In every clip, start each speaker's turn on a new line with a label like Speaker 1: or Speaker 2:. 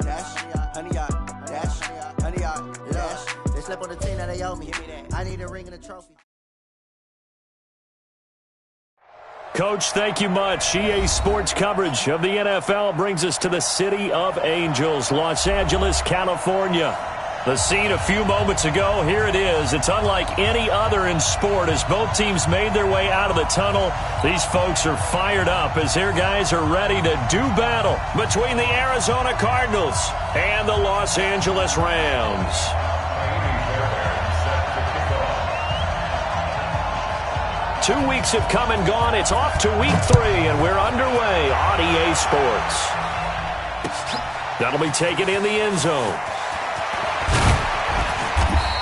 Speaker 1: dash, honey yacht, dash, honey yacht, dash. They slept on the team that they owe me. I need a ring and a trophy.
Speaker 2: Coach, thank you much. EA Sports coverage of the NFL brings us to the City of Angels, Los Angeles, California. The scene a few moments ago, here it is. It's unlike any other in sport as both teams made their way out of the tunnel. These folks are fired up as their guys are ready to do battle between the Arizona Cardinals and the Los Angeles Rams. 2 weeks have come and gone. It's off to week 3, and we're underway on EA Sports. That'll be taken in the end zone.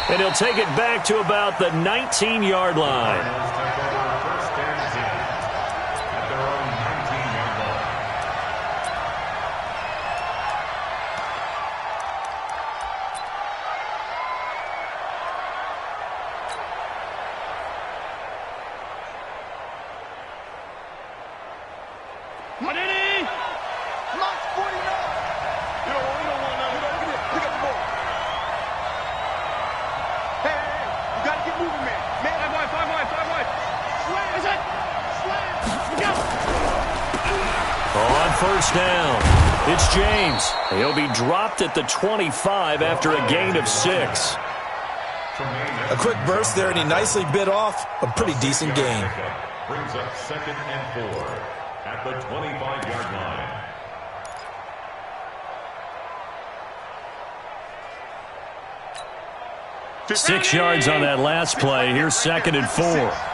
Speaker 2: And he'll take it back to about the 19-yard line. First down. It's James. He'll be dropped at the 25 after a gain of 6.
Speaker 3: A quick burst there, and he nicely bit off a pretty decent gain.
Speaker 4: Brings up 2nd and 4 at the 25-yard line.
Speaker 2: Ready? 6 yards on that last play. Here's 2nd and 4.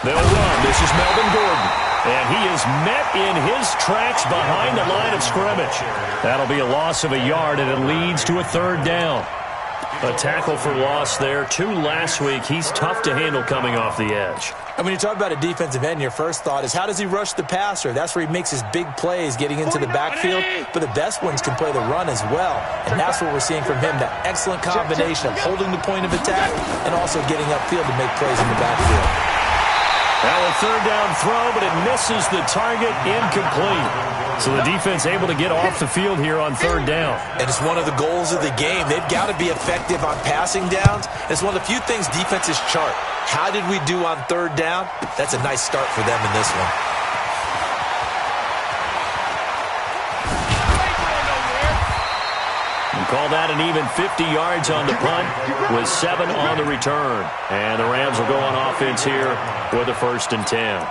Speaker 2: They'll run. This is Melvin Gordon. And he is met in his tracks behind the line of scrimmage. That'll be a loss of a yard, and it leads to a 3rd down. A tackle for loss there. 2 last week. He's tough to handle coming off the edge.
Speaker 3: And when you talk about a defensive end, your first thought is how does he rush the passer? That's where he makes his big plays getting into the backfield. But the best ones can play the run as well. And that's what we're seeing from him, that excellent combination of holding the point of attack and also getting upfield to make plays in the backfield.
Speaker 2: Now a 3rd down throw, but it misses the target, incomplete. So the defense able to get off the field here on 3rd down.
Speaker 3: And it's one of the goals of the game. They've got to be effective on passing downs. It's one of the few things defenses chart. How did we do on 3rd down? That's a nice start for them in this one.
Speaker 2: Call that an even 50 yards on the punt with 7 on the return. And the Rams will go on offense here with a 1st and 10.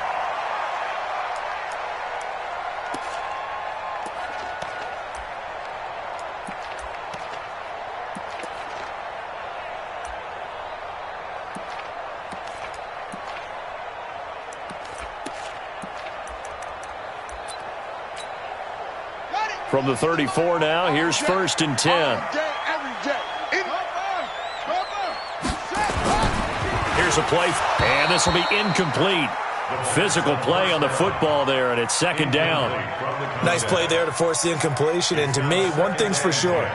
Speaker 2: From the 34 now, here's 1st and 10. Here's a play, and this will be incomplete. Physical play on the football there, and it's 2nd down.
Speaker 3: Nice play there to force the incompletion, and to me, one thing's for sure.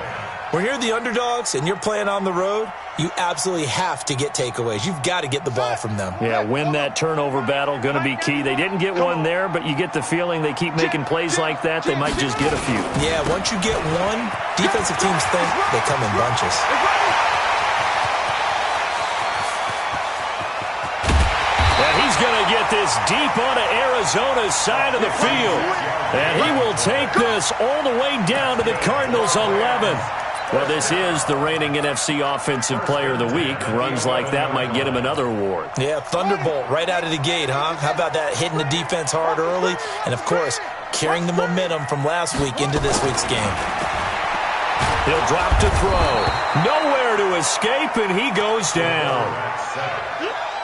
Speaker 3: When you're the underdogs and you're playing on the road, you absolutely have to get takeaways. You've got to get the ball from them.
Speaker 2: Yeah, win that turnover battle, going to be key. They didn't get one there, but you get the feeling they keep making plays like that, they might just get a few.
Speaker 3: Yeah, once you get one, defensive teams think they come in bunches.
Speaker 2: And he's going to get this deep onto Arizona's side of the field. And he will take this all the way down to the Cardinals' 11. Well, this is the reigning NFC Offensive Player of the Week. Runs like that might get him another award.
Speaker 3: Yeah, Thunderbolt right out of the gate, huh? How about that, hitting the defense hard early? And, of course, carrying the momentum from last week into this week's game.
Speaker 2: He'll drop to throw. Nowhere to escape, and he goes down.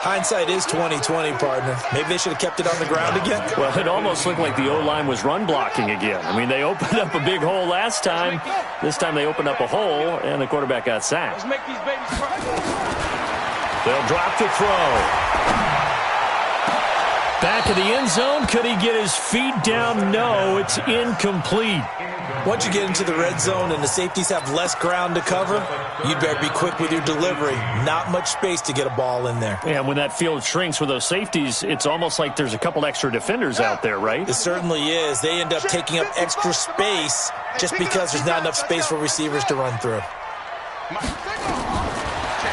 Speaker 3: Hindsight is 20/20, partner. Maybe they should have kept it on the ground again.
Speaker 2: Well, it almost looked like the O-line was run blocking again. I mean, they opened up a big hole last time. This time they opened up a hole, and the quarterback got sacked. They'll drop to throw. Back in the end zone. Could he get his feet down? No, it's incomplete.
Speaker 3: Once you get into the red zone and the safeties have less ground to cover, you better be quick with your delivery. Not much space to get a ball in there.
Speaker 2: Yeah, when that field shrinks with those safeties, it's almost like there's a couple extra defenders out there, right?
Speaker 3: It certainly is. They end up taking up extra space just because there's not enough space for receivers to run through.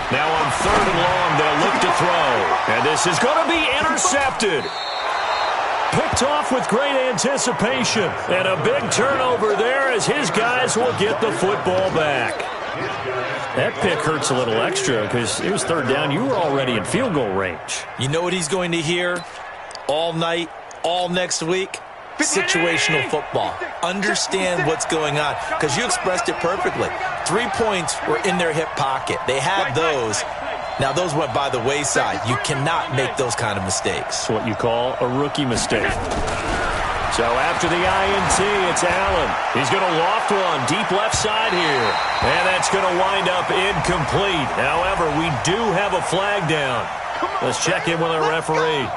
Speaker 2: Now on 3rd and long, they'll look to throw. And this is going to be intercepted. Picked off with great anticipation. And a big turnover there as his guys will get the football back. That pick hurts a little extra because it was 3rd down. You were already in field goal range.
Speaker 3: You know what he's going to hear all night, all next week? Situational football. Understand what's going on, because you expressed it perfectly. 3 points were in their hip pocket. They had those. Now, those went by the wayside. You cannot make those kind of mistakes.
Speaker 2: It's what you call a rookie mistake. So after the INT, it's Allen. He's going to loft one deep left side here. And that's going to wind up incomplete. However, we do have a flag down. Let's check in with our referee.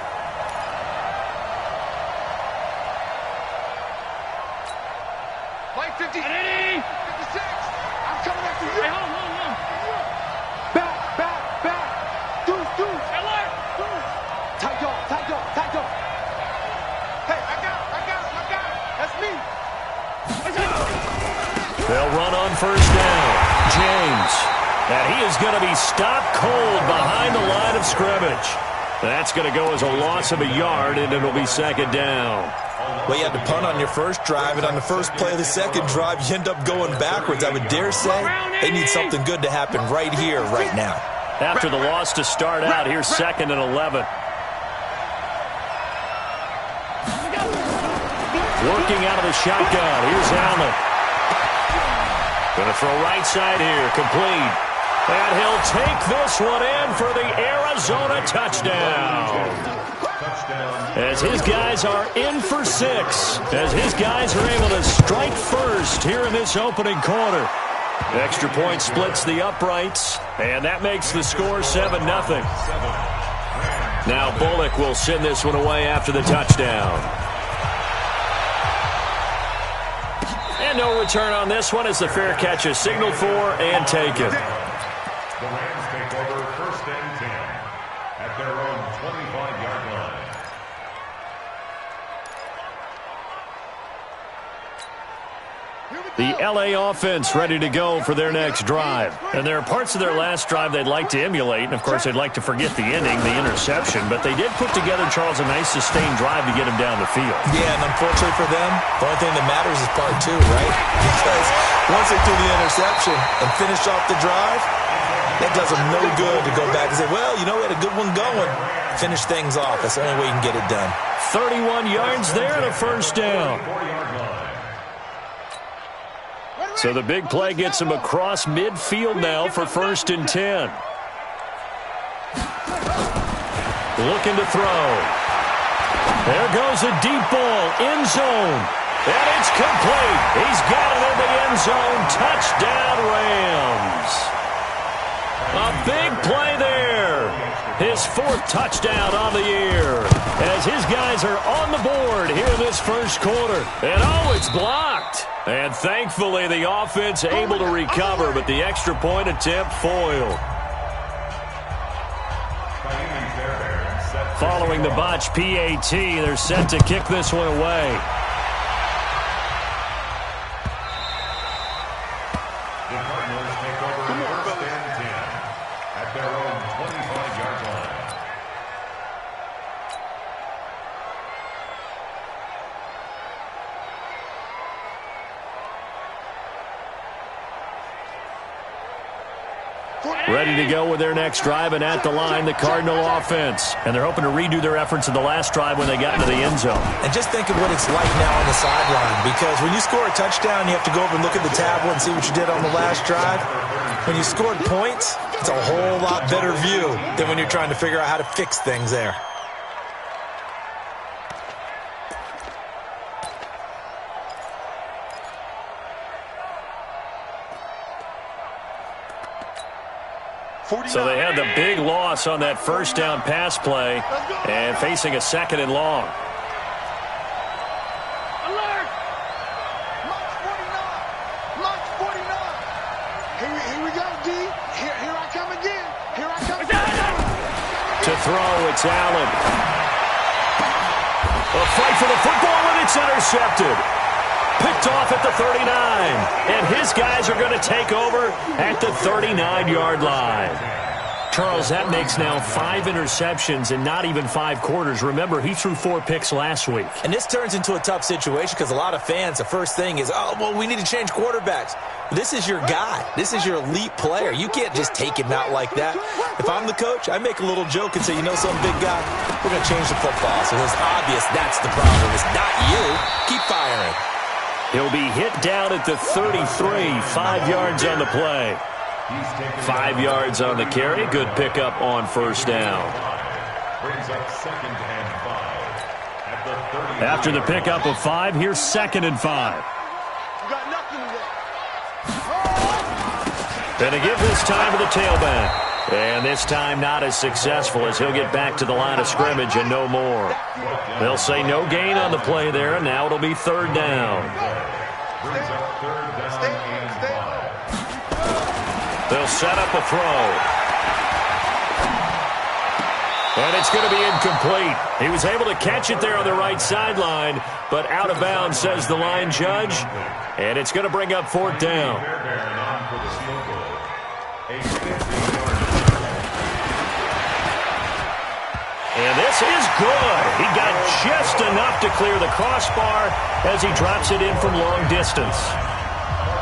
Speaker 2: They'll run on 1st down. James. And he is going to be stopped cold behind the line of scrimmage. That's going to go as a loss of a yard, and it'll be 2nd down.
Speaker 3: Well, you had to punt on your first drive, and on the first play of the second drive, you end up going backwards. I would dare say they need something good to happen right here, right now.
Speaker 2: After the loss to start out, here's 2nd and 11. Working out of the shotgun. Here's Allen. Going to throw right side here. Complete. And he'll take this one in for the Arizona touchdown. As his guys are in for 6. As his guys are able to strike first here in this opening quarter. Extra point splits the uprights. And that makes the score 7-0. Now Bullock will send this one away after the touchdown. And no return on this one as the fair catch is signaled for and taken.
Speaker 4: The Rams take over 1st and 10 at their own 25-yard line.
Speaker 2: The LA offense ready to go for their next drive. And there are parts of their last drive they'd like to emulate. And, of course, they'd like to forget the ending, the interception. But they did put together, Charles, a nice sustained drive to get him down the field.
Speaker 3: Yeah, and unfortunately for them, the only thing that matters is part 2, right? Because once they threw the interception and finished off the drive, it does them no good to go back and say, well, you know, we had a good one going. Finish things off. That's the only way you can get it done.
Speaker 2: 31 yards there and a 1st down. So the big play gets him across midfield now for 1st and 10. Looking to throw. There goes a deep ball, end zone. And it's complete. He's got it in the end zone. Touchdown, Rams. A big play there. His 4th touchdown on the year. As his guys are on the board here in this 1st quarter. And oh, it's blocked. And thankfully the offense able to recover, but the extra point attempt foiled. Following the botch PAT, they're set to kick this one away.
Speaker 4: The Cardinals take over 1st and 10 at their own 25-yard line.
Speaker 2: Ready to go with their next drive, and at the line, the Cardinal offense. And they're hoping to redo their efforts in the last drive when they got into the end zone.
Speaker 3: And just think of what it's like now on the sideline, because when you score a touchdown, you have to go over and look at the tablet and see what you did on the last drive. When you scored points, it's a whole lot better view than when you're trying to figure out how to fix things there.
Speaker 2: So they had the big loss on that first down pass play and facing a second and long.
Speaker 5: Alert! March 49! March 49! Here we go, D. Here I come again. Here I come again.
Speaker 2: To throw, it's Allen. A fight for the football, and it's intercepted. Picked off at the 39. And his guys are going to take over at the 39-yard line. Charles, that makes now 5 interceptions in not even 5 quarters. Remember, he threw 4 picks last week.
Speaker 3: And this turns into a tough situation because a lot of fans, the first thing is, oh, well, we need to change quarterbacks. This is your guy. This is your elite player. You can't just take him out like that. If I'm the coach, I make a little joke and say, you know something, big guy? We're going to change the football. So it's obvious that's the problem. It's not you. Keep firing.
Speaker 2: He'll be hit down at the 33, 5 yards on the play. 5 yards on the carry. Good pickup on first down. After the pickup of 5, here's 2nd and 5. And to give this time to the tailback. And this time not as successful as he'll get back to the line of scrimmage and no more. They'll say no gain on the play there, and now it'll be 3rd down. They'll set up a throw. And it's going to be incomplete. He was able to catch it there on the right sideline, but out of bounds, says the line judge. And it's going to bring up 4th down. And this is good. He got just enough to clear the crossbar as he drops it in from long distance.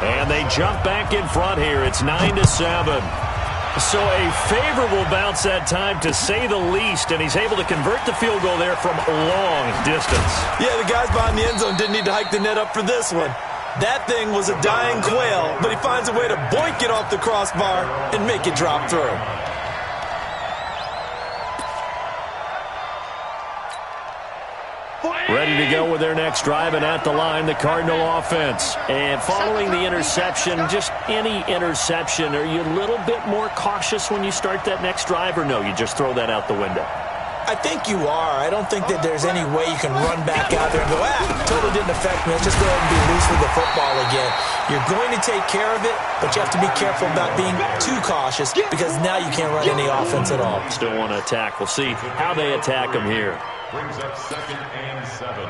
Speaker 2: And they jump back in front here. It's 9-7. So a favorable bounce that time, to say the least, and he's able to convert the field goal there from long distance.
Speaker 3: Yeah, the guys behind the end zone didn't need to hike the net up for this one. That thing was a dying quail, but he finds a way to boink it off the crossbar and make it drop through.
Speaker 2: Ready to go with their next drive, and at the line, the Cardinal offense. And following the interception, just any interception, are you a little bit more cautious when you start that next drive, or no, you just throw that out the window?
Speaker 3: I think you are. I don't think that there's any way you can run back out there and go, totally didn't affect me. Let's just go ahead and be loose with the football again. You're going to take care of it, but you have to be careful about being too cautious because now you can't run any offense at all.
Speaker 2: Still want to attack. We'll see how they attack them here.
Speaker 4: Brings up 2nd and 7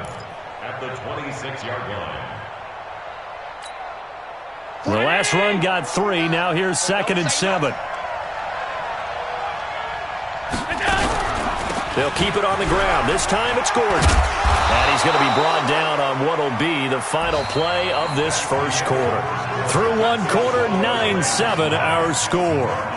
Speaker 4: at the 26-yard line.
Speaker 2: The last run got 3. Now here's 2nd and 7. They'll keep it on the ground. This time it's Gordon. And he's going to be brought down on what will be the final play of this first quarter. Through one quarter, 9-7 our score.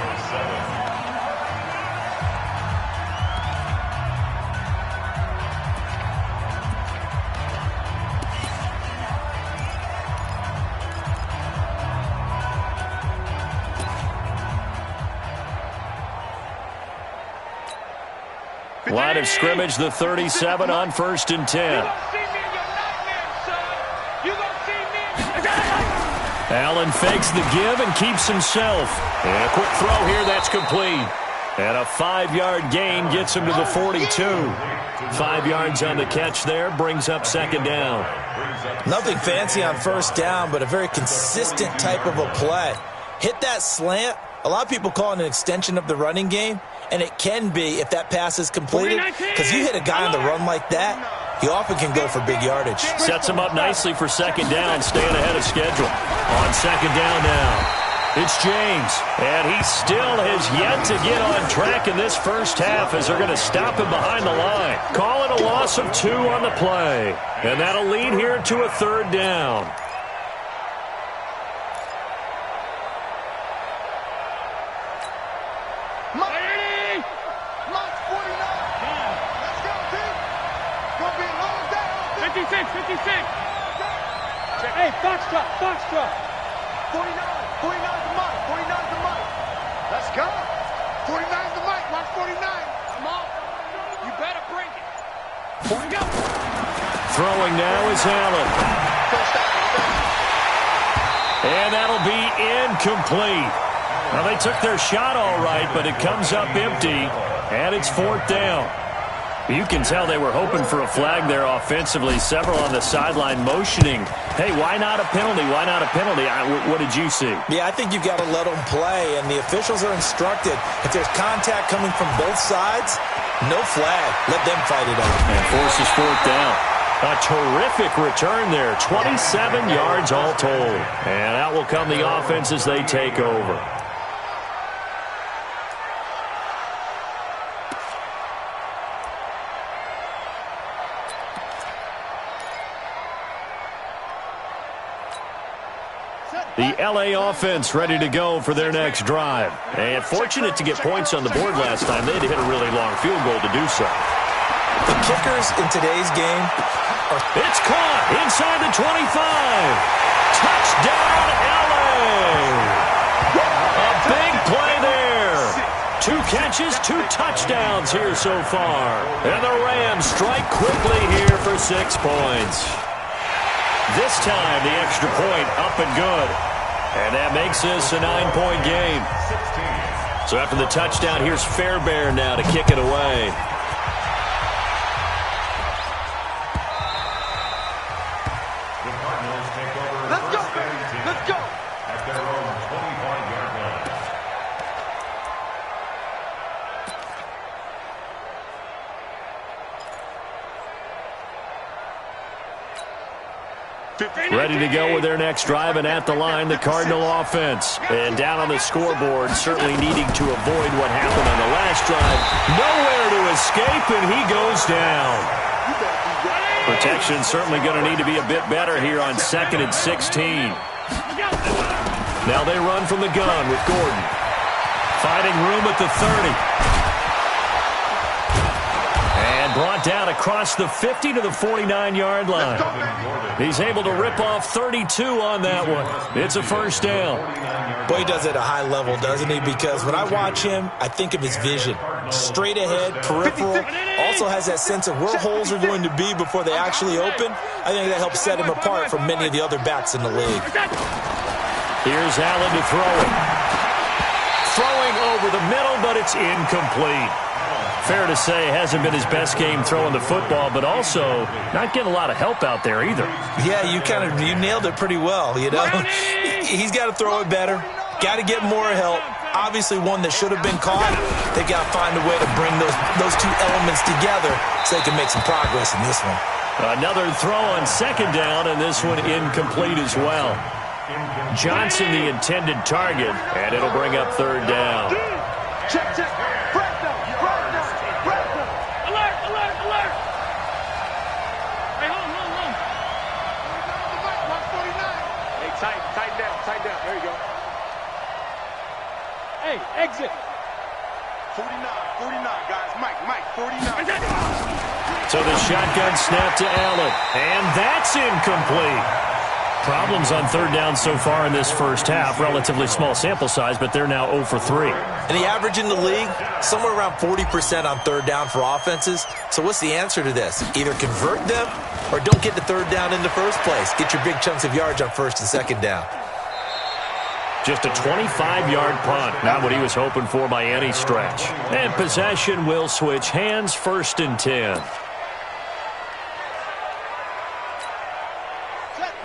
Speaker 2: Line of scrimmage, the 37 on 1st and 10. Allen fakes the give and keeps himself. And a quick throw here, that's complete. And a 5-yard gain gets him to the 42. 5 yards on the catch there, brings up 2nd down.
Speaker 3: Nothing fancy on 1st down, but a very consistent type of a play. Hit that slant. A lot of people call it an extension of the running game. And it can be if that pass is completed, because you hit a guy on the run like that, he often can go for big yardage.
Speaker 2: Sets him up nicely for 2nd down, staying ahead of schedule. On 2nd down now, it's James. And he still has yet to get on track in this first half as they're going to stop him behind the line. Call it a loss of 2 on the play. And that'll lead here to a 3rd down.
Speaker 5: Hey, Foxtrot. 49 the mic. 49 the mic. Let's go. 49 the mic. Watch 49. Come on. You better break it. Here we go.
Speaker 2: Throwing now is Allen. And that'll be incomplete. Well, they took their shot all right, but it comes up empty, and it's 4th down. You can tell they were hoping for a flag there offensively. Several on the sideline motioning, hey, why not a penalty? Why not a penalty? What did you see?
Speaker 3: Yeah, I think you've got to let them play, and the officials are instructed. If there's contact coming from both sides, no flag. Let them fight it out.
Speaker 2: And forces 4th down. A terrific return there. 27 yards all told. And out will come the offense as they take over. The L.A. offense ready to go for their next drive. And fortunate to get points on the board last time. They had to hit a really long field goal to do so.
Speaker 3: The kickers in today's game are...
Speaker 2: It's caught inside the 25. Touchdown, L.A. A big play there. 2 catches, 2 touchdowns here so far. And the Rams strike quickly here for 6 points. This time, the extra point up and good. And that makes this a 9-point game. So after the touchdown, here's Fairbairn now to kick it away.
Speaker 5: Let's go, baby. Let's go.
Speaker 4: At their own 25-yard line.
Speaker 2: Ready to go with their next drive, and at the line, the Cardinal offense. And down on the scoreboard, certainly needing to avoid what happened on the last drive. Nowhere to escape, and he goes down. Protection certainly going to need to be a bit better here on 2nd and 16. Now they run from the gun with Gordon. Finding room at the 30. And brought down across the 50 to the 49-yard line. He's able to rip off 32 on that one. It's a 1st down.
Speaker 3: Boy, he does it at a high level, doesn't he? Because when I watch him, I think of his vision. Straight ahead, peripheral. Also has that sense of where holes are going to be before they actually open. I think that helps set him apart from many of the other backs in the league.
Speaker 2: Here's Allen to throw it. Throwing over the middle, but it's incomplete. Fair to say, hasn't been his best game throwing the football, but also not getting a lot of help out there either.
Speaker 3: Yeah, you nailed it pretty well, you know. He's got to throw it better. Got to get more help. Obviously one that should have been caught. They got to find a way to bring those 2 elements together so they can make some progress in this one.
Speaker 2: Another throw on 2nd down, and this one incomplete as well. Johnson the intended target, and it'll bring up 3rd down.
Speaker 5: Check, check. Tight down. There you go. Hey, exit. 49, guys. Mike, 49.
Speaker 2: So the shotgun snap to Allen, and that's incomplete. Problems on 3rd down so far in this first half. Relatively small sample size, but they're now 0 for 3.
Speaker 3: And the average in the league, somewhere around 40% on 3rd down for offenses. So what's the answer to this? Either convert them or don't get the 3rd down in the first place. Get your big chunks of yards on 1st and 2nd down.
Speaker 2: Just a 25-yard punt. Not what he was hoping for by any stretch. And possession will switch hands, 1st and 10.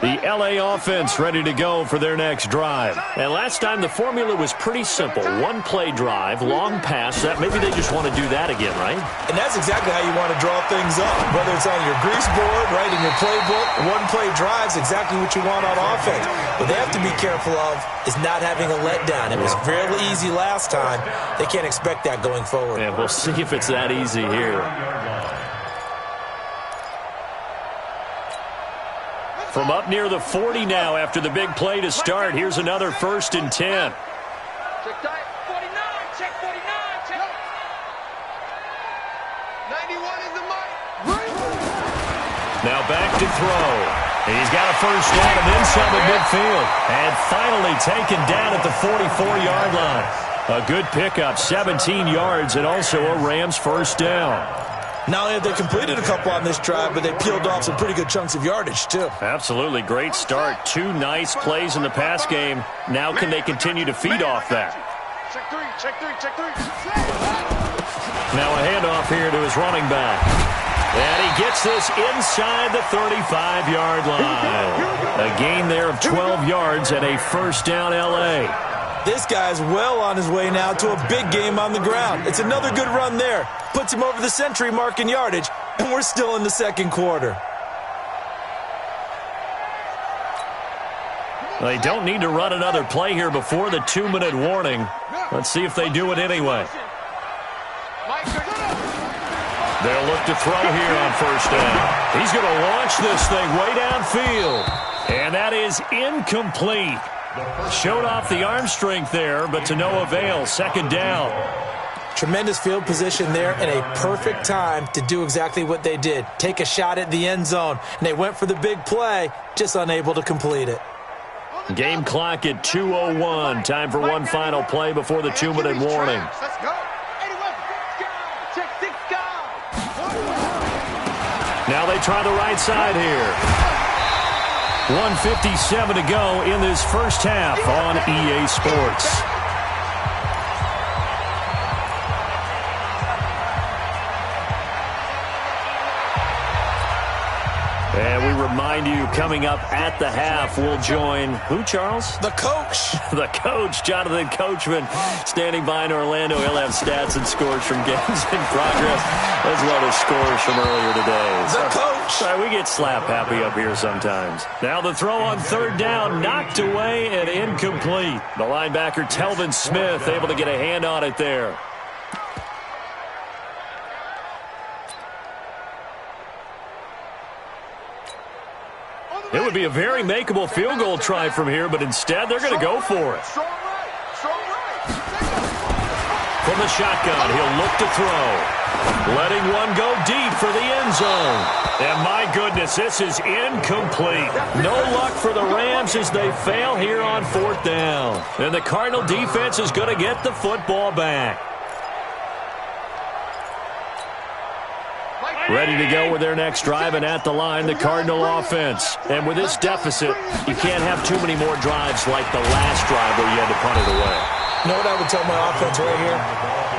Speaker 2: The L.A. offense ready to go for their next drive. And last time the formula was pretty simple. 1-play drive, long pass. Maybe they just want to do that again, right?
Speaker 3: And that's exactly how you want to draw things up. Whether it's on your grease board, right, in your playbook, 1-play drive's exactly what you want on offense. What they have to be careful of is not having a letdown. It was fairly easy last time. They can't expect that going forward.
Speaker 2: And we'll see if it's that easy here. From up near the 40 now after the big play to start. Here's another 1st and 10.
Speaker 5: Check tight. 49. Check 49. Check. 91 is the mic.
Speaker 2: Now back to throw. He's got a 1st down and then some at midfield. And finally taken down at the 44-yard line. A good pickup, 17 yards, and also a Rams 1st down.
Speaker 3: Not only have they completed a couple on this drive, but they peeled off some pretty good chunks of yardage, too.
Speaker 2: Absolutely. Great start. 2 nice plays in the pass game. Now can they continue to feed off that?
Speaker 5: Check three, check three, check three.
Speaker 2: Now a handoff here to his running back. And he gets this inside the 35-yard line. A gain there of 12 yards and a first down L.A.
Speaker 3: This guy's well on his way now to a big game on the ground. It's another good run there. Puts him over the century mark in yardage, and we're still in the second quarter.
Speaker 2: They don't need to run another play here before the 2-minute warning. Let's see if they do it anyway. They'll look to throw here on first down. He's going to launch this thing way downfield. And that is incomplete. Showed off the arm strength there, but to no avail. Second down.
Speaker 3: Tremendous field position there and a perfect time to do exactly what they did. Take a shot at the end zone. And they went for the big play, just unable to complete it.
Speaker 2: Game clock at 2:01. Time for one final play before the 2-minute warning.
Speaker 5: Let's go. Check 6
Speaker 2: Now they try the right side here. 1:57 to go in this first half on EA Sports. And we remind you, coming up at the half, we'll join who, Charles?
Speaker 3: The coach.
Speaker 2: The coach, Jonathan Coachman, standing by in Orlando. He'll have stats and scores from games in progress, as well as scores from earlier today.
Speaker 3: The coach.
Speaker 2: Sorry, we get slap happy up here sometimes. Now the throw on third down, knocked away and incomplete. The linebacker, Telvin Smith, able to get a hand on it there. It would be a very makeable field goal try from here, but instead they're going to go for it.
Speaker 5: Strong right.
Speaker 2: From the shotgun, he'll look to throw. Letting one go deep for the end zone. And my goodness, this is incomplete. No luck for the Rams as they fail here on fourth down. And the Cardinal defense is going to get the football back. Ready to go with their next drive, and at the line, the Cardinal offense. And with this deficit, you can't have too many more drives like the last drive where you had to punt it away.
Speaker 3: You know what I would tell my offense right here?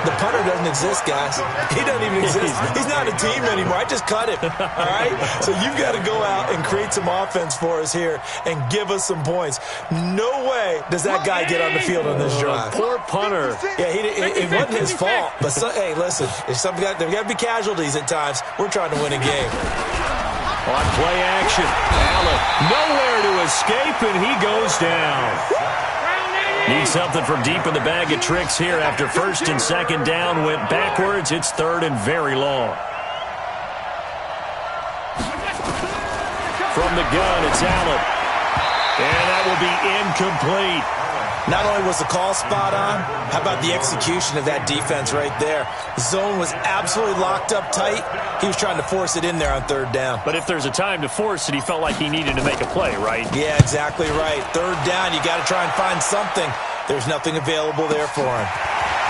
Speaker 3: The punter doesn't exist, guys. He doesn't even exist. He's not a team anymore. I just cut him, all right? So you've got to go out and create some offense for us here and give us some points. No way does that guy get on the field on this drive.
Speaker 2: Poor punter.
Speaker 3: Yeah, it wasn't his fault. But, hey, listen, if there got to be casualties at times, we're trying to win a game.
Speaker 2: On play action, Allen nowhere to escape, and he goes down. Need something from deep in the bag of tricks here after first and second down went backwards. It's third and very long. From the gun, it's Allen. And that will be incomplete.
Speaker 3: Not only was the call spot on, how about the execution of that defense right there? The zone was absolutely locked up tight. He was trying to force it in there on third down.
Speaker 2: But if there's a time to force it, he felt like he needed to make a play, right?
Speaker 3: Yeah, exactly right. Third down, you got to try and find something. There's nothing available there for him.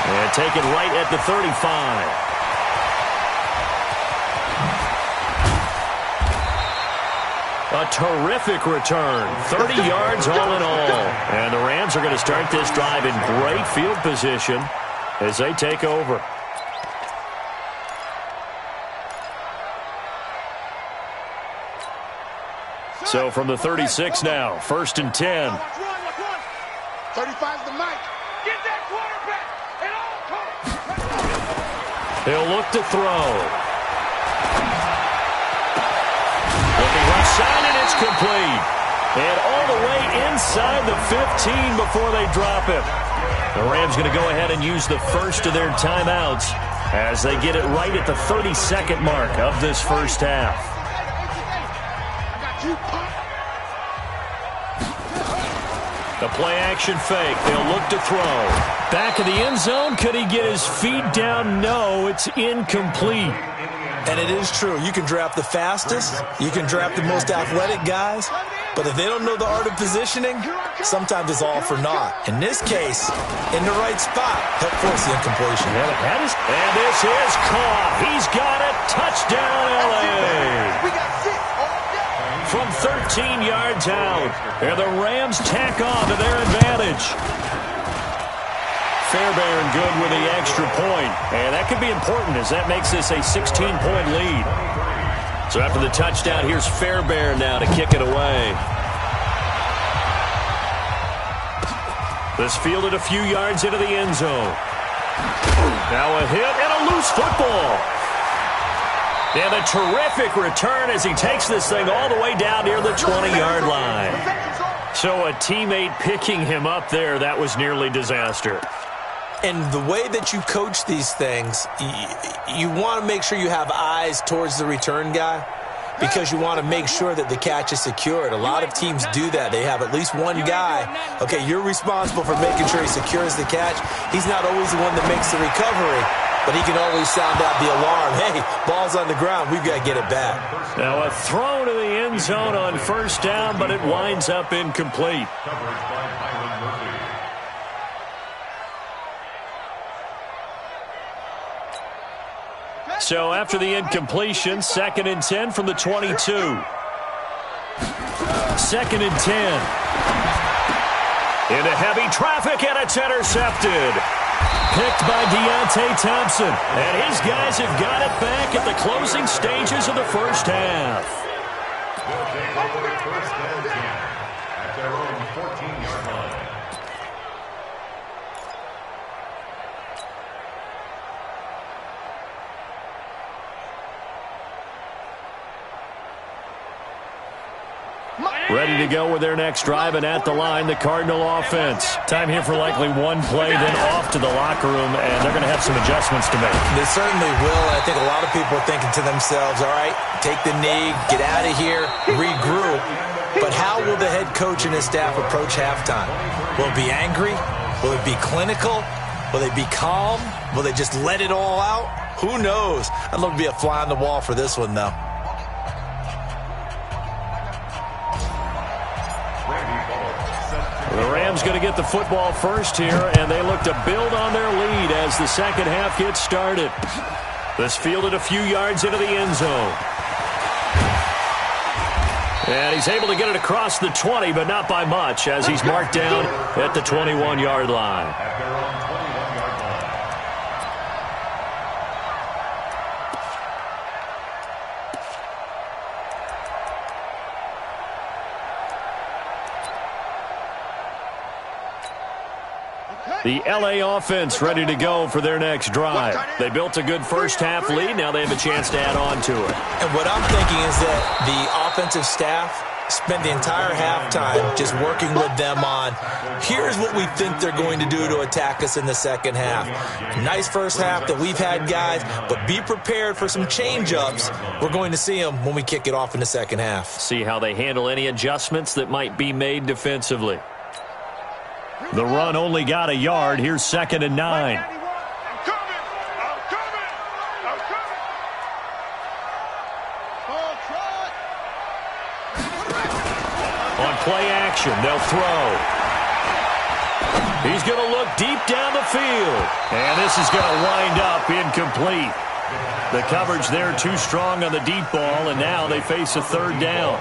Speaker 2: And taken right at the 35. A terrific return. 30 yards all in all. And the Rams are going to start this drive in great field position as they take over. So from the 36 now, first and 10.
Speaker 5: 35's the mic. Get that quarterback at all costs.
Speaker 2: He'll look to throw. Looking left side, and it's complete. And all the way inside the 15 before they drop it. The Rams going to go ahead and use the first of their timeouts as they get it right at the 32nd mark of this first half. The play-action fake. They'll look to throw. Back of the end zone. Could he get his feet down? No, it's incomplete.
Speaker 3: And it is true. You can draft the fastest. You can draft the most athletic guys. But if they don't know the art of positioning, sometimes it's all for naught. In this case, in the right spot, help force the incompletion.
Speaker 2: And this is caught. He's got it. Touchdown, L.A. From 13 yards out. And the Rams tack on to their advantage. Fairbairn good with the extra point. And that could be important as that makes this a 16-point lead. So after the touchdown, here's Fairbairn now to kick it away. This fielded a few yards into the end zone. Now a hit and a loose football. And a terrific return as he takes this thing all the way down near the 20-yard line. So a teammate picking him up there, that was nearly disaster.
Speaker 3: And the way that you coach these things, you want to make sure you have eyes towards the return guy because you want to make sure that the catch is secured. A lot of teams do that. They have at least one guy. Okay, you're responsible for making sure he secures the catch. He's not always the one that makes the recovery, but he can always sound out the alarm. Hey, ball's on the ground. We've got to get it back.
Speaker 2: Now a throw to the end zone on first down, but it winds up incomplete. So after the incompletion, 2nd and 10 from the 22. 2nd and 10. Into heavy traffic, and it's intercepted. Picked by Deontay Thompson. And his guys have got it back at the closing stages of the first half.
Speaker 4: They'll take over 1st and 10 at their own 14-yard line.
Speaker 2: Ready to go with their next drive, and at the line, the Cardinal offense. Time here for likely one play, then off to the locker room, and they're going to have some adjustments to make.
Speaker 3: They certainly will, and I think a lot of people are thinking to themselves, all right, take the knee, get out of here, regroup. But how will the head coach and his staff approach halftime? Will it be angry? Will it be clinical? Will they be calm? Will they just let it all out? Who knows? I'd love to be a fly on the wall for this one, though.
Speaker 2: The Rams going to get the football first here, and they look to build on their lead as the second half gets started. This fielded a few yards into the end zone. And he's able to get it across the 20, but not by much, as he's marked down at the 21-yard line.
Speaker 4: At their own 21-yard line.
Speaker 2: The L.A. offense ready to go for their next drive. They built a good first half lead. Now they have a chance to add on to it.
Speaker 3: And what I'm thinking is that the offensive staff spent the entire halftime just working with them on, here's what we think they're going to do to attack us in the second half. Nice first half that we've had, guys, but be prepared for some change-ups. We're going to see them when we kick it off in the second half.
Speaker 2: See how they handle any adjustments that might be made defensively. The run only got a yard. Here's 2nd and 9. On play action, they'll throw. He's going to look deep down the field. And this is going to wind up incomplete. The coverage there too strong on the deep ball, and now they face a 3rd down.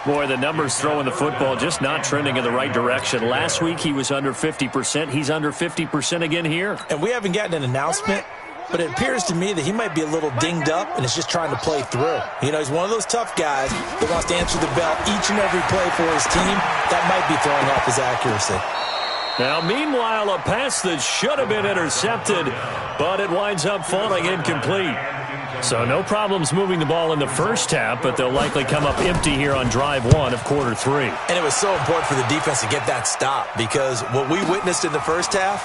Speaker 2: Boy, the numbers throwing the football just not trending in the right direction. Last week he was under 50%. He's under 50% again here.
Speaker 3: And we haven't gotten an announcement, but it appears to me that he might be a little dinged up and is just trying to play through. You know, he's one of those tough guys that wants to answer the bell each and every play for his team. That might be throwing off his accuracy.
Speaker 2: Now, meanwhile, a pass that should have been intercepted, but it winds up falling incomplete. So no problems moving the ball in the first half, but they'll likely come up empty here on drive 1 of quarter 3.
Speaker 3: And it was so important for the defense to get that stop because what we witnessed in the first half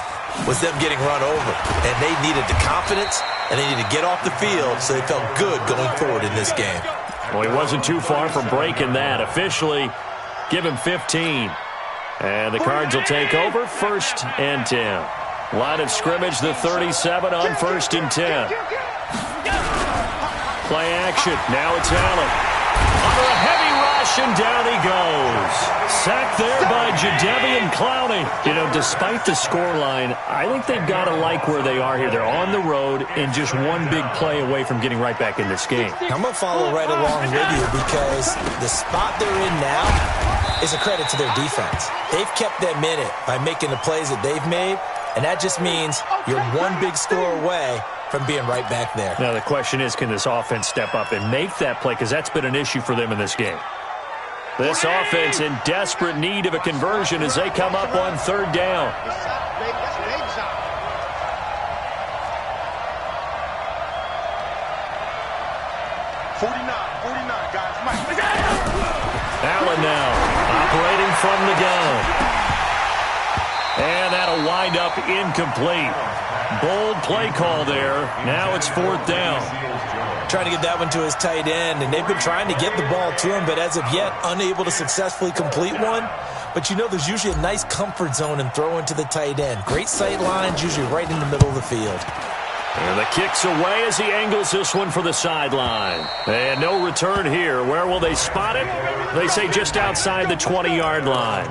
Speaker 3: was them getting run over. And they needed the confidence, and they needed to get off the field so they felt good going forward in this game.
Speaker 2: Well, he wasn't too far from breaking that. Officially, give him 15. And the Cards will take over 1st and 10. Line of scrimmage, the 37 on 1st and 10. Play action. Now it's Allen. Under a heavy rush, and down he goes. Sacked there by Jadeveon Clowney. You know, despite the scoreline, I think they've got to like where they are here. They're on the road and just one big play away from getting right back in this game.
Speaker 3: I'm going to follow right along with you because the spot they're in now is a credit to their defense. They've kept them in it by making the plays that they've made, And that just means you're one big score away from being right back there.
Speaker 2: Now the question is, can this offense step up and make that play? Because that's been an issue for them in this game. This offense in desperate need of a conversion as they come up on third down.
Speaker 5: That's a big shot.
Speaker 2: Allen now operating from the gun. And that'll wind up incomplete. Bold play call there. Now it's fourth down.
Speaker 3: Trying to get that one to his tight end, and they've been trying to get the ball to him, but as of yet, unable to successfully complete one. But you know there's usually a nice comfort zone in throwing to the tight end. Great sight lines, usually right in the middle of the field.
Speaker 2: And the kick's away as he angles this one for the sideline. And no return here. Where will they spot it? They say just outside the 20-yard line.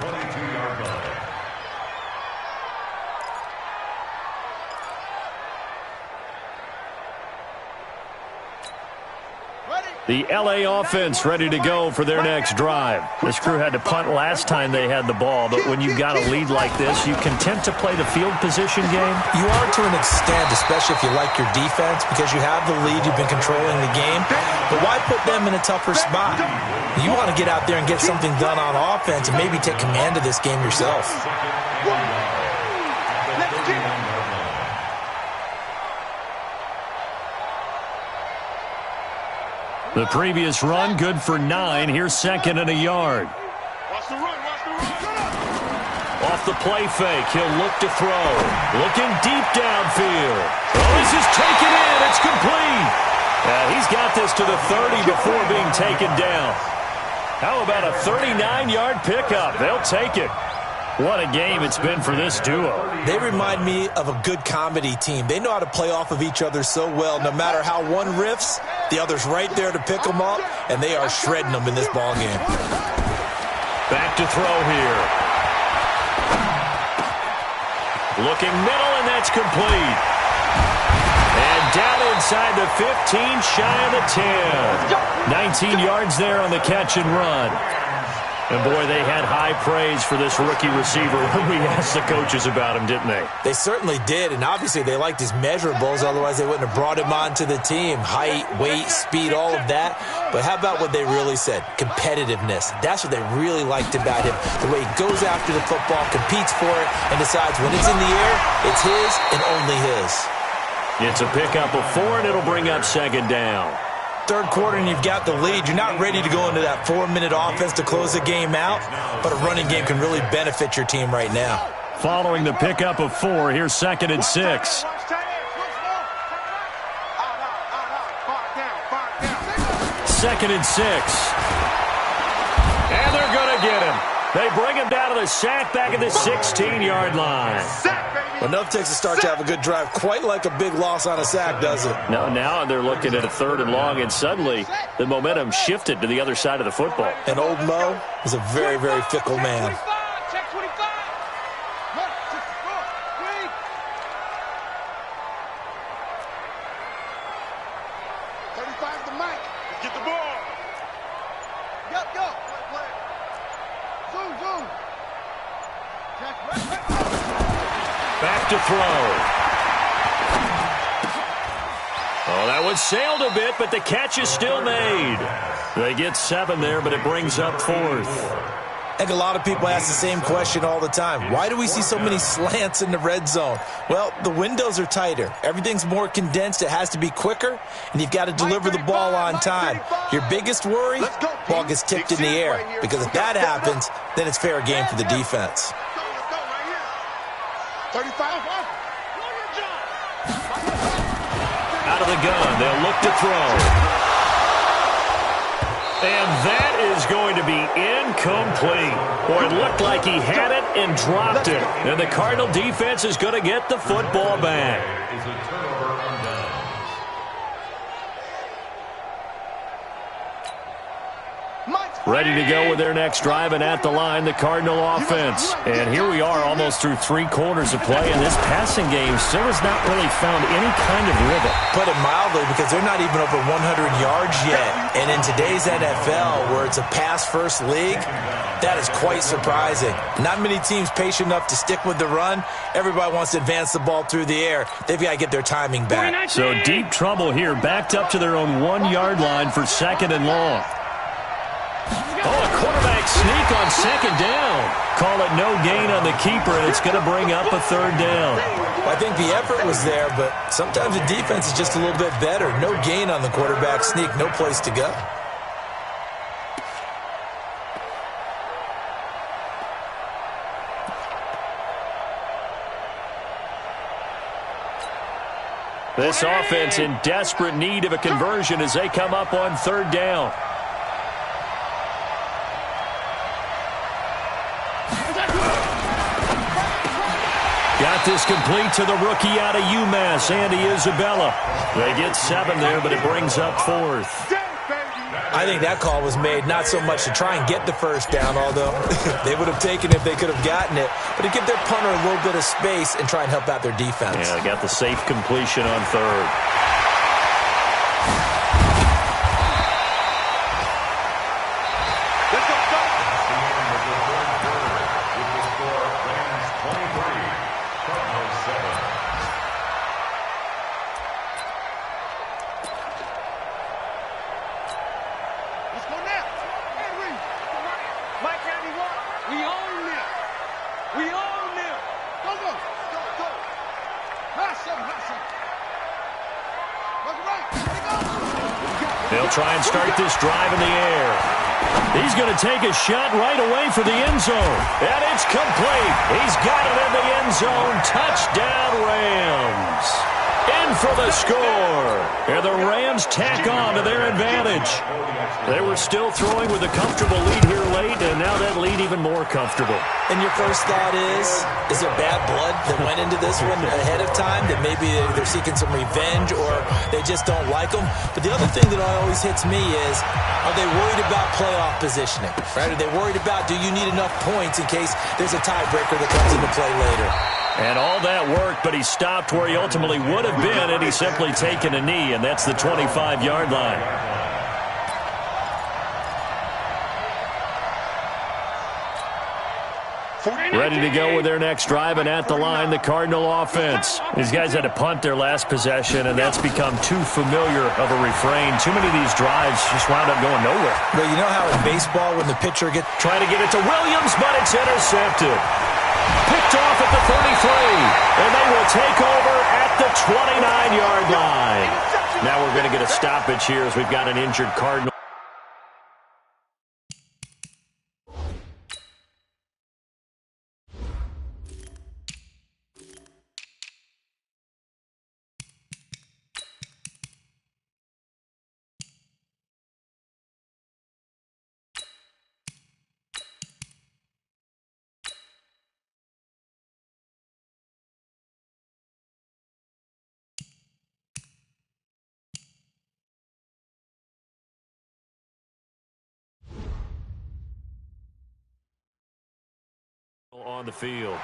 Speaker 2: The L.A. offense ready to go for their next drive. This crew had to punt last time they had the ball, but when you've got a lead like this, you content to play the field position game?
Speaker 3: You are to an extent, especially if you like your defense, because you have the lead, you've been controlling the game. But why put them in a tougher spot? You want to get out there and get something done on offense and maybe take command of this game yourself.
Speaker 2: The previous run, good for 9. Here's second and a yard.
Speaker 5: Watch the run.
Speaker 2: Off the play fake, he'll look to throw. Looking deep downfield. Oh, this is taken in. It's complete. He's got this to the 30 before being taken down. How about a 39-yard pickup? They'll take it. What a game it's been for this duo.
Speaker 3: They remind me of a good comedy team. They know how to play off of each other so well. No matter how one riffs, the other's right there to pick them up, and they are shredding them in this ball game.
Speaker 2: Back to throw here. Looking middle, and that's complete. And down inside the 15, shy of the 10. 19 yards there on the catch and run. And, boy, they had high praise for this rookie receiver when we asked the coaches about him, didn't they?
Speaker 3: They certainly did, and obviously they liked his measurables. Otherwise, they wouldn't have brought him onto the team. Height, weight, speed, all of that. But how about what they really said? Competitiveness. That's what they really liked about him. The way he goes after the football, competes for it, and decides when it's in the air, it's his and only his.
Speaker 2: It's a pickup of 4, and it'll bring up second down.
Speaker 3: Third quarter and you've got the lead. You're not ready to go into that 4-minute offense to close the game out, but a running game can really benefit your team right now.
Speaker 2: Following the pickup of 4, here's second and 6. Second and 6. And they're going to get him. They bring him down to the sack back at the 16-yard line.
Speaker 3: Enough takes a start to have a good drive. Quite like a big loss on a sack, does it?
Speaker 2: No, now they're looking at a 3rd and long, and suddenly the momentum shifted to the other side of the football.
Speaker 3: And old Mo is a very, very fickle man.
Speaker 5: Check 25. 35 to Mike. Get the ball. Go. Zoom.
Speaker 2: Back to throw. Oh, that one sailed a bit, but the catch is still made. They get 7 there, but it brings up 4th.
Speaker 3: I think a lot of people ask the same question all the time. Why do we see so many slants in the red zone? Well, the windows are tighter. Everything's more condensed. It has to be quicker, and you've got to deliver the ball on time. Your biggest worry? Ball gets tipped in the air, because if that happens, then it's fair game for the defense.
Speaker 5: 35.
Speaker 2: Out of the gun, they'll look to throw. And that is going to be incomplete. Boy, it looked like he had it and dropped it. And the Cardinal defense is going to get the football back.
Speaker 4: Is a turnover on downs.
Speaker 5: Mike's
Speaker 2: Ready to go with their next drive, and at the line, the Cardinal offense. And here we are almost through 3 quarters of play, and this passing game still has not really found any kind of rhythm.
Speaker 3: Put it mildly, because they're not even over 100 yards yet. And in today's NFL, where it's a pass-first league, that is quite surprising. Not many teams patient enough to stick with the run. Everybody wants to advance the ball through the air. They've got to get their timing back.
Speaker 2: So deep trouble here, backed up to their own 1-yard line for 2nd and long. Oh, a quarterback sneak on 2nd down. Call it no gain on the keeper, and it's going to bring up a 3rd down.
Speaker 3: Well, I think the effort was there, but sometimes the defense is just a little bit better. No gain on the quarterback sneak, no place to go.
Speaker 2: This offense in desperate need of a conversion as they come up on 3rd down. Got this complete to the rookie out of UMass, Andy Isabella. They get 7 there, but it brings up 4th.
Speaker 3: I think that call was made not so much to try and get the 1st down, although they would have taken it if they could have gotten it, but to give their punter a little bit of space and try and help out their defense.
Speaker 2: Yeah, they got the safe completion on 3rd. They'll try and start this drive in the air. He's going to take a shot right away for the end zone. And it's complete. He's got it in the end zone. Touchdown, Rams. In for the score. And the Rams tack on to their advantage. They were still throwing with a comfortable lead here late, and now that lead even more comfortable.
Speaker 3: And your first thought is there bad blood that went into this one ahead of time, that maybe they're seeking some revenge or they just don't like them? But the other thing that always hits me is, are they worried about playoff positioning? Right? Are they worried about, do you need enough points in case there's a tiebreaker that comes into play later?
Speaker 2: And all that worked, but he stopped where he ultimately would have been, and he's simply taken a knee, and that's the 25-yard line. Ready to go with their next drive, and at the line, the Cardinal offense. These guys had to punt their last possession, and that's become too familiar of a refrain. Too many of these drives just wound up going nowhere.
Speaker 3: But you know how in baseball when the pitcher gets...
Speaker 2: Trying to get it to Williams, but it's intercepted. Picked off at the 33, and they will take over at the 29-yard line. Now we're going to get a stoppage here as we've got an injured Cardinal. On the field.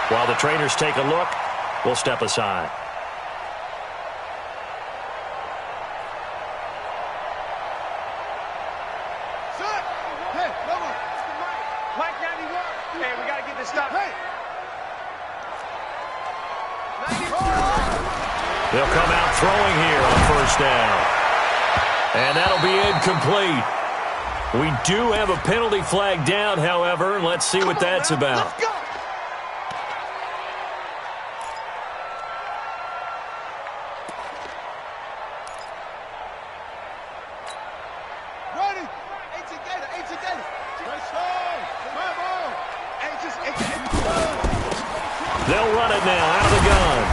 Speaker 2: While the trainers take a look, we'll step aside.
Speaker 5: Hey, Mike 91. Hey, we got to get this stop. Hey.
Speaker 2: They'll come out throwing here on 1st down. And that'll be incomplete. We do have a penalty flag down, however. Let's see what that's about.
Speaker 5: Let's go. Ready. 18 Gator.
Speaker 2: They'll run it now out of the gun.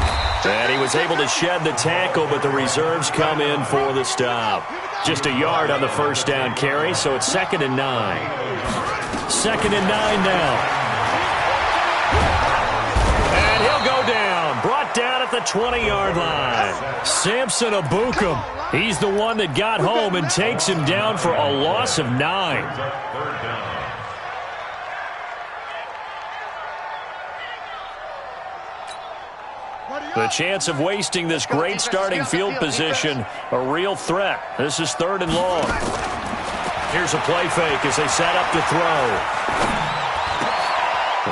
Speaker 2: And he was able to shed the tackle, but the reserves come in for the stop. Just a yard on the 1st down carry, so it's 2nd and 9. 2nd and 9 now. And he'll go down. Brought down at the 20-yard line. Samson Abukum. He's the one that got home and takes him down for a loss of 9.
Speaker 4: Third down.
Speaker 2: The chance of wasting this great starting field position, a real threat. This is 3rd and long. Here's a play fake as they set up to throw.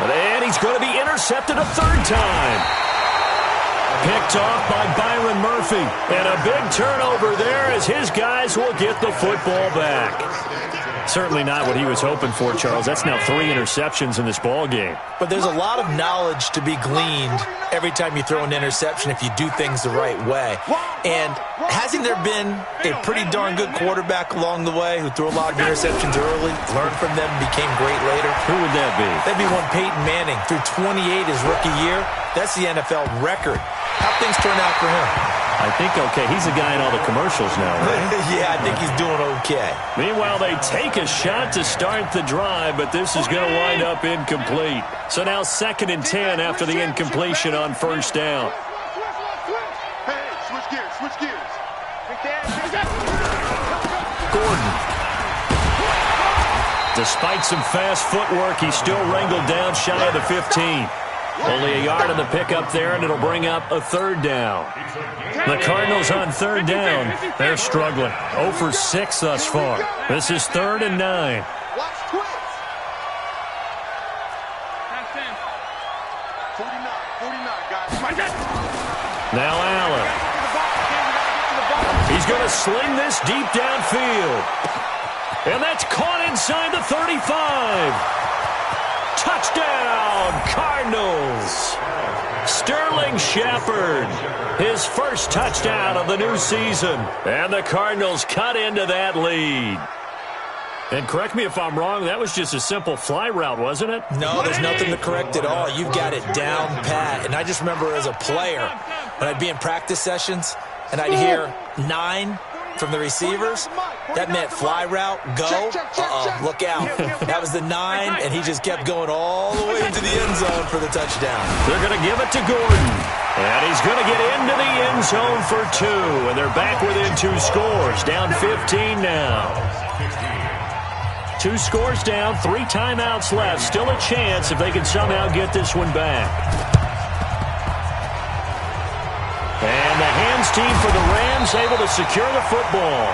Speaker 2: And he's going to be intercepted a 3rd time. Picked off by Byron Murphy. And a big turnover there as his guys will get the football back. Certainly not what he was hoping for, Charles. That's now 3 interceptions in this ball game.
Speaker 3: But there's a lot of knowledge to be gleaned every time you throw an interception if you do things the right way. And hasn't there been a pretty darn good quarterback along the way who threw a lot of interceptions early, learned from them, became great later?
Speaker 2: Who would that be?
Speaker 3: That'd be one Peyton Manning. Threw 28 his rookie year. That's the NFL record. How'd things turn out for him?
Speaker 2: I think okay. He's a guy in all the commercials now, right?
Speaker 3: Yeah, I think he's doing okay.
Speaker 2: Meanwhile, they take a shot to start the drive, but this is going to wind up incomplete. So now 2nd and 10 after the incompletion on 1st down.
Speaker 5: Hey, switch gears.
Speaker 2: Gordon. Despite some fast footwork, he's still wrangled down shy of the 15. Only a yard on the pickup there, and it'll bring up a 3rd down. The Cardinals on 3rd down. They're struggling. 0 for 6 thus far. This is 3rd and 9.
Speaker 5: Watch twist. 49, guys.
Speaker 2: Now Allen. He's going to sling this deep downfield. And that's caught inside the 35. Touchdown, Cardinals. Sterling Shepard, his first touchdown of the new season. And the Cardinals cut into that lead. And correct me if I'm wrong, that was just a simple fly route, wasn't it?
Speaker 3: No, there's nothing to correct at all. You've got it down pat. And I just remember as a player, when I'd be in practice sessions, and I'd hear 9 from the receivers, that meant fly route, go, look out. That was the 9, and he just kept going all the way into the end zone for the touchdown.
Speaker 2: They're going to give it to Gordon, and he's going to get into the end zone for 2, and they're back within 2 scores, down 15 now. 2 scores down, 3 timeouts left, still a chance if they can somehow get this one back. And the hands team for the Rams able to secure the football.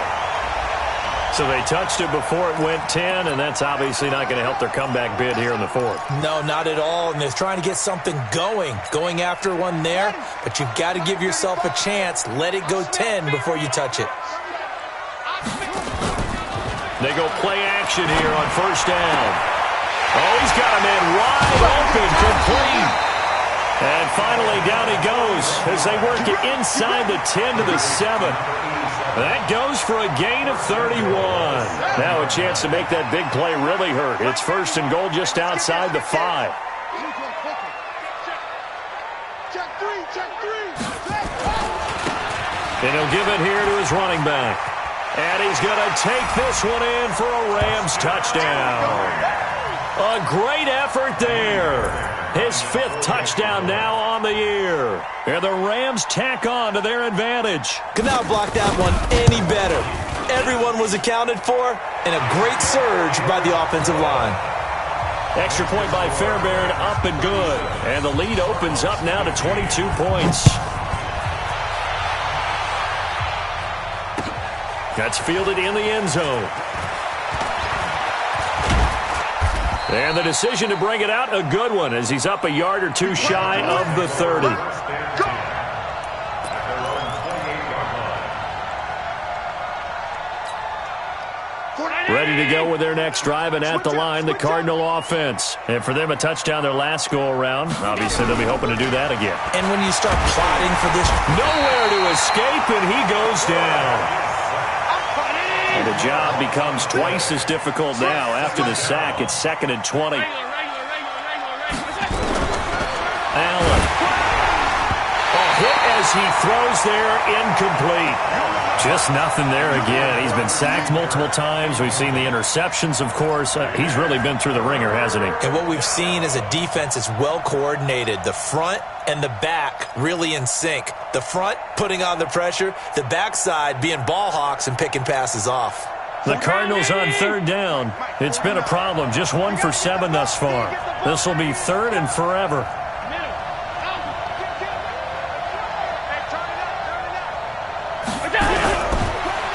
Speaker 2: So they touched it before it went 10, and that's obviously not going to help their comeback bid here in the 4th.
Speaker 3: No, not at all, and they're trying to get something going after one there, but you've got to give yourself a chance. Let it go 10 before you touch it.
Speaker 2: They go play action here on 1st down. Oh, he's got a man wide open, complete. And finally, down he goes as they work it inside the 10 to the 7. That goes for a gain of 31. Now a chance to make that big play really hurt. It's 1st and goal just outside the 5. And he'll give it here to his running back. And he's going to take this one in for a Rams touchdown. A great effort there. His 5th touchdown now on the year. And the Rams tack on to their advantage.
Speaker 3: Could not block that one any better. Everyone was accounted for, and a great surge by the offensive line.
Speaker 2: Extra point by Fairbairn, up and good. And the lead opens up now to 22 points. That's fielded in the end zone. And the decision to bring it out, a good one, as he's up a yard or 2 shy of the 30. Ready to go with their next drive, and at the line, the Cardinal offense. And for them, a touchdown their last go-around. Obviously, they'll be hoping to do that again.
Speaker 3: And when you start plotting for this...
Speaker 2: Nowhere to escape, and he goes down. And the job becomes twice as difficult now. After the sack, it's 2nd and 20. Allen. A hit and as he throws there, incomplete. Just nothing there again. He's been sacked multiple times. We've seen the interceptions, of course. He's really been through the ringer, hasn't he?
Speaker 3: And what we've seen is a defense that's well coordinated. The front and the back really in sync. The front putting on the pressure, the backside being ball hawks and picking passes off.
Speaker 2: The Cardinals on third down. It's been a problem. Just 1 for 7 thus far. This will be third and forever.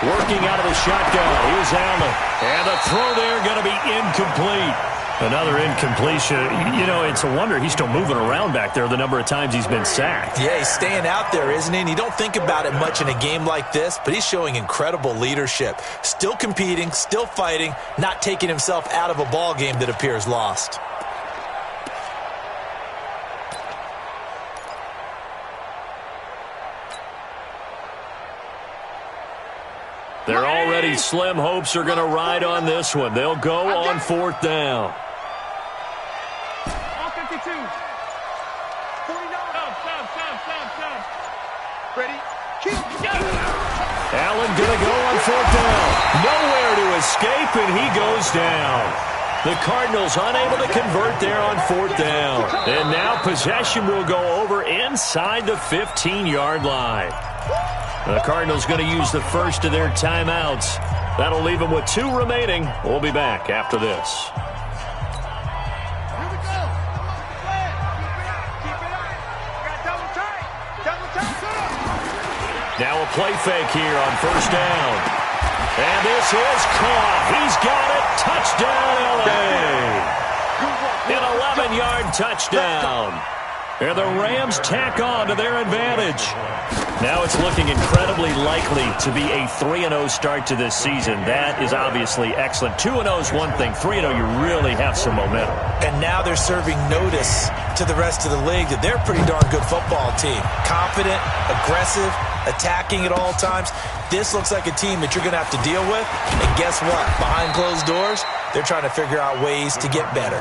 Speaker 2: Working out of the shotgun. Here's Allen. And the throw there going to be incomplete. Another incompletion. You know, it's a wonder he's still moving around back there the number of times he's been sacked.
Speaker 3: Yeah, he's staying out there, isn't he? And you don't think about it much in a game like this, but he's showing incredible leadership. Still competing, still fighting, not taking himself out of a ball game that appears lost.
Speaker 2: Their already slim hopes are going to ride on this one. They'll go on fourth down.
Speaker 5: All 52. 49. Stop. Ready?
Speaker 2: Allen going to go on fourth down. Nowhere to escape, and he goes down. The Cardinals unable to convert there on fourth down. And now possession will go over inside the 15-yard line. The Cardinals going to use the first of their timeouts. That'll leave them with 2 remaining. We'll be back after this.
Speaker 5: Here we go. Keep it up. Got double tight.
Speaker 2: Now a play fake here on first down. And this is caught. He's got it. Touchdown, L.A. An 11-yard touchdown. And the Rams tack on to their advantage. Now it's looking incredibly likely to be a 3-0 start to this season. That is obviously excellent. 2-0 is one thing. 3-0, you really have some momentum.
Speaker 3: And now they're serving notice to the rest of the league that they're a pretty darn good football team. Confident, aggressive, attacking at all times. This looks like a team that you're going to have to deal with. And guess what? Behind closed doors, they're trying to figure out ways to get better.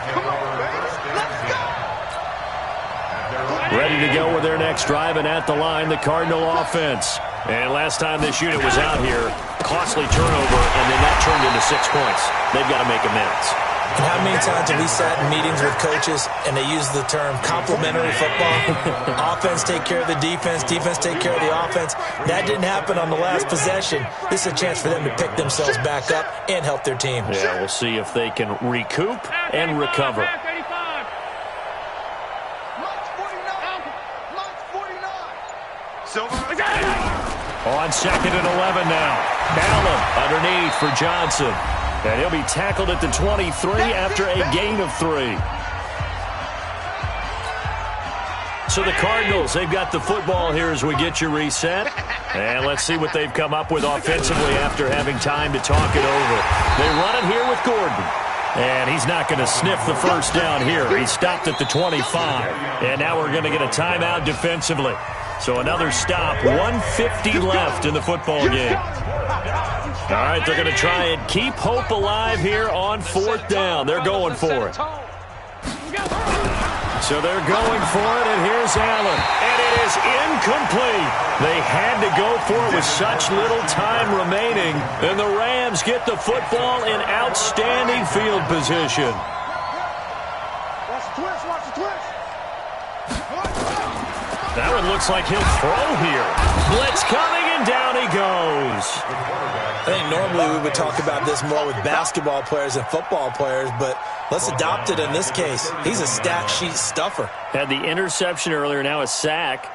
Speaker 2: Ready to go with their next drive, and at the line, the Cardinal offense. And last time this unit was out here, costly turnover, and then that turned into 6 points. They've got to make amends.
Speaker 3: And how many times have we sat in meetings with coaches and they use the term complementary football? Offense take care of the defense, defense take care of the offense. That didn't happen on the last possession. This is a chance for them to pick themselves back up and help their team.
Speaker 2: Yeah, we'll see if they can recoup and recover. On second and 11 now. Allen underneath for Johnson. And he'll be tackled at the 23 after a gain of 3. So the Cardinals, they've got the football here as we get you reset. And let's see what they've come up with offensively after having time to talk it over. They run it here with Gordon. And he's not going to sniff the first down here. He stopped at the 25. And now we're going to get a timeout defensively. So another stop, 1:50 left in the football game. All right, they're going to try and keep hope alive here on fourth down. They're going for it. So they're going for it, and here's Allen. And it is incomplete. They had to go for it with such little time remaining. And the Rams get the football in outstanding field position.
Speaker 5: Watch the twist, watch the twist.
Speaker 2: That one looks like he'll throw here. Blitz coming, and down he goes.
Speaker 3: I think normally we would talk about this more with basketball players and football players, but let's adopt it in this case. He's a stat sheet stuffer.
Speaker 2: Had the interception earlier, now a sack.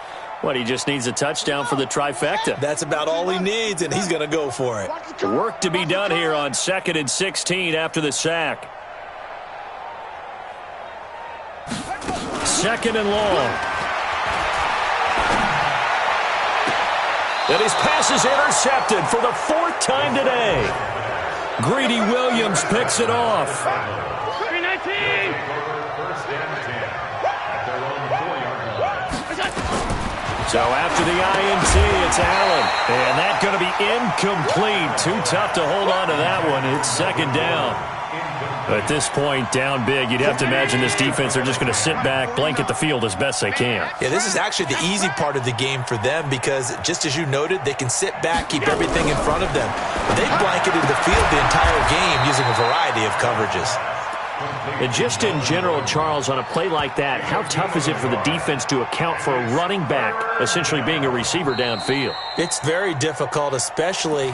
Speaker 2: What, he just needs a touchdown for the trifecta.
Speaker 3: That's about all he needs, and he's going to go for it.
Speaker 2: Work to be done here on 2nd and 16 after the sack. 2nd and long. And his pass is intercepted for the 4th time today. Greedy Williams picks it off.
Speaker 5: 319.
Speaker 2: So after the INT, it's Allen. And that's going to be incomplete. Too tough to hold on to that one. It's 2nd down. At this point, down big, you'd have to imagine this defense, they're just going to sit back, blanket the field as best they can.
Speaker 3: Yeah, this is actually the easy part of the game for them because, just as you noted, they can sit back, keep everything in front of them. They've blanketed the field the entire game using a variety of coverages.
Speaker 2: And just in general, Charles, on a play like that, how tough is it for the defense to account for a running back essentially being a receiver downfield?
Speaker 3: It's very difficult, especially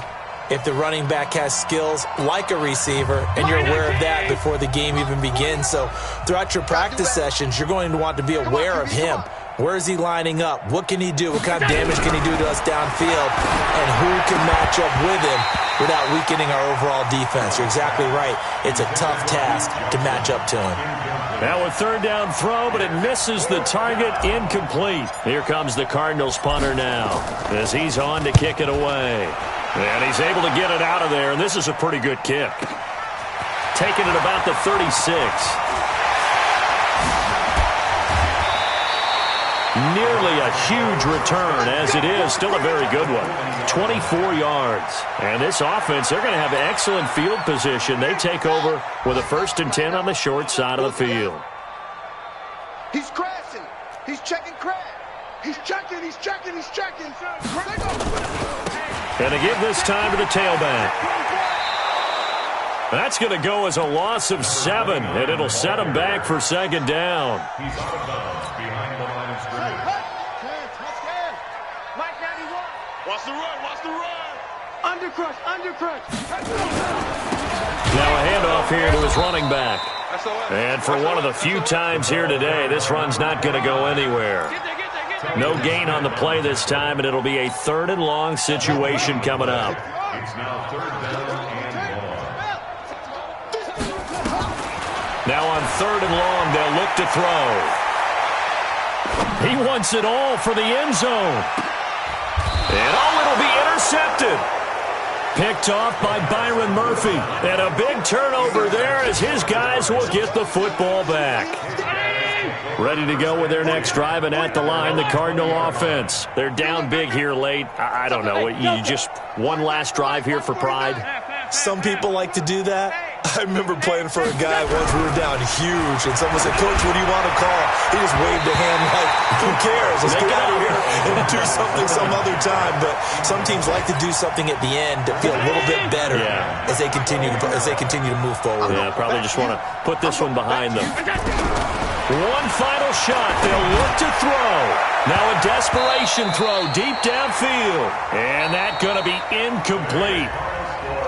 Speaker 3: if the running back has skills like a receiver, and you're aware of that before the game even begins. So throughout your practice sessions, you're going to want to be aware of him. Where is he lining up? What can he do? What kind of damage can he do to us downfield? And who can match up with him without weakening our overall defense? You're exactly right. It's a tough task to match up to him.
Speaker 2: Now a third down throw, but it misses the target, incomplete. Here comes the Cardinals punter now as he's on to kick it away. And he's able to get it out of there, and this is a pretty good kick. Taking it about the 36. Nearly a huge return, as it is. Still a very good one. 24 yards. And this offense, they're going to have excellent field position. They take over with a 1st and 10 on the short side of the field.
Speaker 5: He's crashing. He's checking crash. He's checking. He's checking. He's checking.
Speaker 2: And to give this time to the tailback. That's going to go as a loss of 7, and it'll set him back for 2nd down.
Speaker 4: He's out of bounds behind the line of scrimmage.
Speaker 5: Mike 91.
Speaker 6: Watch the run. Watch the run.
Speaker 5: Undercrush. Undercrush.
Speaker 2: Now a handoff here to his running back. And for one of the few times here today, this run's not going to go anywhere. No gain on the play this time, and it'll be a 3rd and long situation coming up.
Speaker 4: It's now 3rd down and 1.
Speaker 2: Now on 3rd and long, they'll look to throw. He wants it all for the end zone. And it'll be intercepted. Picked off by Byron Murphy. And a big turnover there as his guys will get the football back. Ready to go with their next drive, and at the line, the Cardinal offense. They're down big here late. I don't know. You just one last drive here for pride?
Speaker 3: Some people like to do that. I remember playing for a guy once. We were down huge, and someone said, "Coach, what do you want to call?" He just waved a hand like, who cares? Let's get out of here and do something some other time. But some teams like to do something at the end to feel a little bit better as they continue to move forward.
Speaker 2: Yeah, probably just want to put this one behind them. One final shot. They'll look to throw. Now a desperation throw deep downfield. And that's going to be incomplete.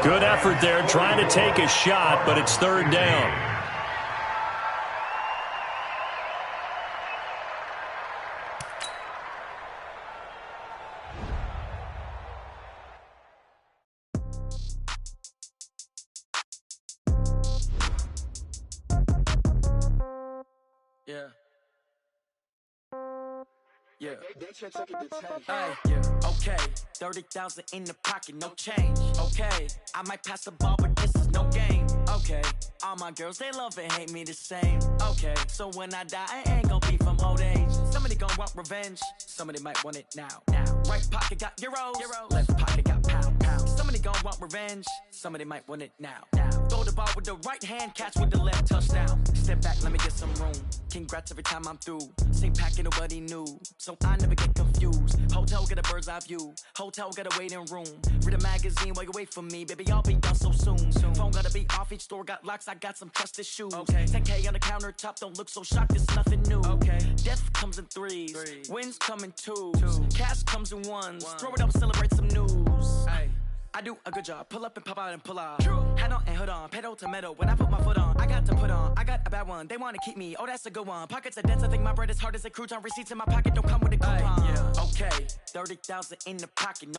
Speaker 2: Good effort there trying to take a shot, but it's 3rd down.
Speaker 7: Yeah. Hey, okay. 30,000 in the pocket, no change. Okay, I might pass the ball, but this is no game. Okay, all my girls, they love and hate me the same. Okay, so when I die, I ain't gon' be from old age. Somebody gon' want revenge, somebody might want it now. Right pocket got euros, left pocket got pound. Somebody gon' want revenge, somebody might want it now. Throw the ball with the right hand, catch with the left, touchdown. Step back, let me get some room. Congrats every time I'm through. Same packet, nobody knew, so I never get confused. Hotel get a bird's eye view. Hotel got a waiting room. Read a magazine while you wait for me, baby. I'll be done so soon. Phone gotta be off. Each store got locks. I got some trusted shoes. 10K on the countertop. Don't look so shocked. It's nothing new. Death comes in threes. Wins come in twos. Cash comes in ones. Throw it up, celebrate some news. I do a good job. Pull up and pop out and pull out. Hat on and hood on. Pedal to metal. When I put my foot on, I got to put on. I got a bad one. They want to keep me. Oh, that's a good one. Pockets are dense. I think my bread is hard as a crouton. Receipts in my pocket don't come with a coupon. Okay, 30,000 in the pocket.